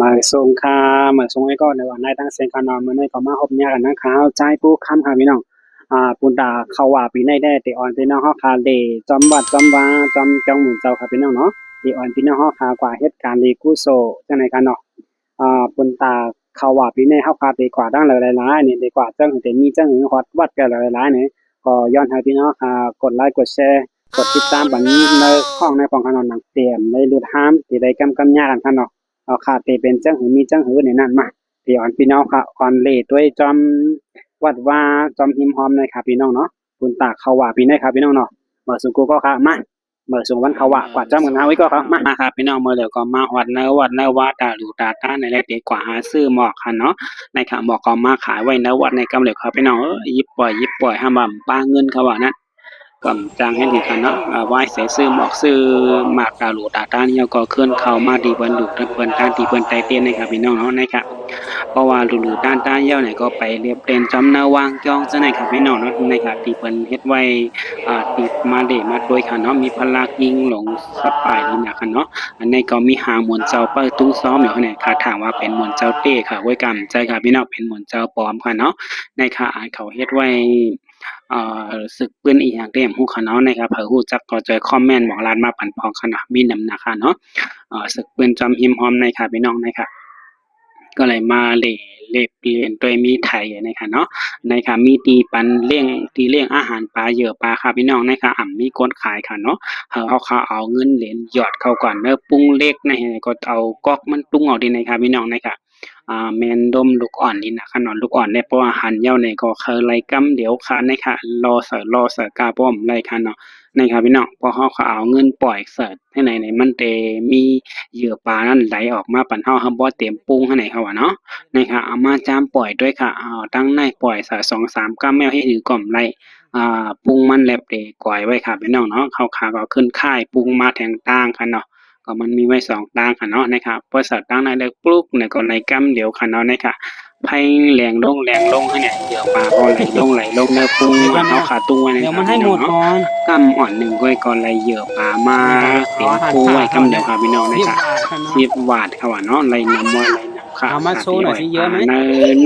มาส่งค่ะมาส่งให้ก่อนในวันในตั้งเสียงคานอนมาในก็มาพบเนี่ยกันนะคะใจผู้คำค่ะพี่น้องปุณตาเขาว่าปีในได้ตีออนพี่น้องฮอกคาเลจอมวัดจอมวาจอมจองหมุนเจ้าค่ะพี่น้องเนาะตีออนพี่น้องฮอกคากว่าเหตุการณ์ลีกุโซจังไหนกันเนาะปุณตาเขาว่าปีในฮอกคาตีกว่าดังหลายๆนี่ดีกว่าจังแต่มีจังหึงฮอดวัดกันหลายๆนี่ก็ย้อนให้พี่น้องกดไลค์กดแชร์กดติดตามบัดนี้ในห้องในของคานอนหนังเตรียมในรูดห้ามที่ได้กำยากันค่ะเนาะ เอาค่ะตีเป็นจังหือมีจังหือในนั้นมาพี่อ่อนพี่น้องค่ะก่อนเลด้วยจอมวัดว่าจอมหิมหอมเลยค่ะพี่น้องเนาะคุณตากเขาว่าพี่ได้ครับพี่น้องเนาะเมื่อสุกูก็ค่ะมาเมื่อสุวันเขาว่ากว่าจอมกันเอาไว้ก็ครับมาครับพี่น้องเมื่อเดี๋ยวก็มาวัดเนื้อตาหลูตาตาในแรกดีกว่าหาซื้อหมอกค่ะเนาะในค่ะหมอกก็มาขายไว้เนื้อวัดในกำเหลวครับพี่น้องยิบปล่อยห้ามบ่ป้าเงินเขาว่านะก่อนจางให้ดีกันเนาะไหว้เสซื้อหมอกซื้อหมากตาหลูตาตาเนี่ยก็เคลื่อนเข้ามาดีเปิ้นดูเปิ้นตาดีเปิ้นไตเตียนนะครับพี่น้องเนาะนะครับเพราะว่าหลูตาตาเหี่ยวเนี่ยก็ไปเรียบเรียนจำนาวางจองซะนะครับพี่น้องเนาะนะครับที่เปิ้นเฮ็ดไว้ติดมาเดมาโดยค่ะเนาะมีพลักยิงหลงสปายนี่นะค่ะเนาะอันนี้ก็มีหางมวนเจ้าเปิ้ตุ้งซ้อมอยู่เนี่ยค่ะถามว่าเป็นมวนเจ้าเต้ค่ะไว้กำใจค่ะพี่น้องเป็นมวนเจ้าปลอมค่ะเนาะในค่ะเขาเฮ็ดไว้สึกปืนอีหยังเต็มฮู้ค่ะเนาะนะครับเผอฮู้จักก็จอยคอมเมนต์บอกลานมาปั่นพองค่ะเนาะมีนำนะคะเนาะสึกปืนจอมหิมหอมในค่ะพี่น้องนะคะก็เลยมาเล่เปลี่ยนโดยมีไถนะคะเนาะนะคะมีตีเลี้ยงอาหารปลาเหยื่อปลาค่ะพี่น้องนะคะมีคนขายค่ะเนาะเขาเอาเงินเหรียญหยอดเข้าก่อนเด้อปรุงเล็กนะก็เอาก๊อกมันปรุงเอาดีนะคะพี่น้องนะคะแม่นดมลูกอ่อนนี่นะคะเนาะลูกอ่อนเนี่ยเพราะว่าหันเหย้าเนี่ยก็คือไล่กำเดี๋ยวค่ะนะคะรอเสิร์ฟกาป้อมไล่ค่ะเนาะนะครับพี่น้องพอเขาเอาเงินปล่อยเสิร์ฟให้ไหนมันเตมีเหยื่อปลานั้นไหลออกมาปั่นเฮาบ่เต็มปรุงให้ไหนเขาว่าเนาะ นะครับเอามาจามปล่อยด้วยค่ะตั้งในปล่อยสะ2-3ก้ามแมวให้ถือกล่อมไล่ปรุงมันแลบเดก่อยไว้ค่ะพี่น้องเนาะเขาขาก็ขึ้นค่ายปรุงมาแทงต่างค่ะเนาะก็มันมีไว้2ต่างค่ะเนาะนะครับพอสอดตั้งในเด็กปลุกเนี่ยก็ไหลกำเดี๋ยวค่ะเนาะนะคะไพ่แรงลงให้เนี่ยเดี๋ยวปลาก็ไหลลงเนื้อปรุงเอาขาตุ้งไว้ในเดี๋ยวค่ะมันให้หมพี่น้องเนาะดก่อนกำอ่อนหนึ่งก้อยก่อนไหลเหยื่อปลามาเต็มปูไว้กำเดียวค่ะพี่น้องนะคะ10 บาทค่ะว่าเนาะไหลน้ำไว้ไหลน้ำค่ะ เอามาโชว์หน่อยสิเยอะไหมใน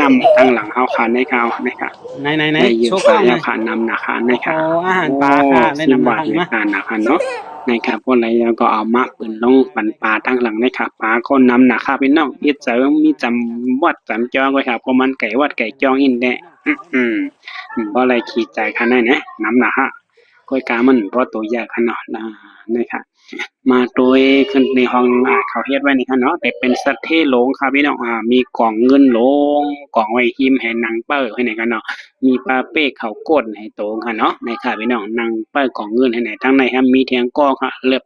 นำตั้งหลังเฮาค่ะในเขานะคะไหนในยืโชมว์กล้องหน่อยยาผ่านนำนะคะในโอ้ค่ะอาหารโอ้ปลาค่ะได้สิบนำมาบาทในทางมาการนะคะเนาะในค่ะพวกอะไรก็เอามาปืนลงปั่นปลาตั้งหลังในค่ะปลาก็นำนะคะพี่น้องอีเสริมมีจำวัดจำจองไว้ค่ะเพราะมันไก่วัดไก่จองอินแดะเพราะอะไรขี่ใจค่ะนั่นนะน้ำหนักฮะก้อยกามันเพราะตัวใหญ่ขนาดนี่ค่ะ มาโดยขึ้นในห้องเขาเฮ็ดไว้นี่ค่ะเนาะแต่เป็นสัตว์เทโลงค่ะพี่น้องมีกล่องเงินโลงกล่องไว้หิมให้หนังเปิ้ลให้ไหนกันเนาะมีปลาเป้เขาก้นให้โตค่ะเนาะในค่ะพี่น้องหนังเปิ้ลกล่องเงินให้ไหนทั้งในครับมีเทียงก้อค่ะเล็บ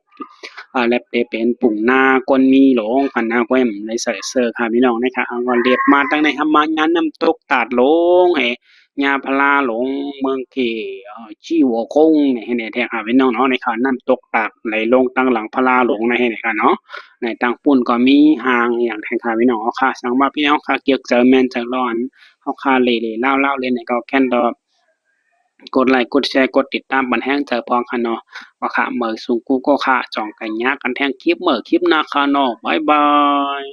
ได้เป็นปุ่งหน้าก้นมีโหลงค่ะหน้าแว้มในใส่เสื้อค่ะพี่น้องนะคะเอาก็เรียบมาตั้งในครับมางานน้ำตกตาดโลงให้ยาพลาหลงเมืองเกชี่หัวคงเนี่ยให้ไหนแท้ค่ะพี่น้องเนาะในค่ะน้ำตกตาดไหลลงตั้งหลังพลาหลงในให้ไหนค่ะเนาะในตั้งปุ่นก็มีหางอย่างแทงค่ะพี่น้องเอาค่ะสังว่าพี่น้องค่ะเกี่ยวเจอแม่นจักร้อนเฮาค่ะเล่ๆเล่าๆเล่นให้ก็แค่นดอกกดไลค์กดแชร์กดติดตามบันแห้งเจอพองค่ะเนาะว่าค่ะเหมอสูงกูก็ค่ะจ่องกันยากกันแท่งคลิปเหมอคลิปหน้าค่ะเนาะบ๊ายบาย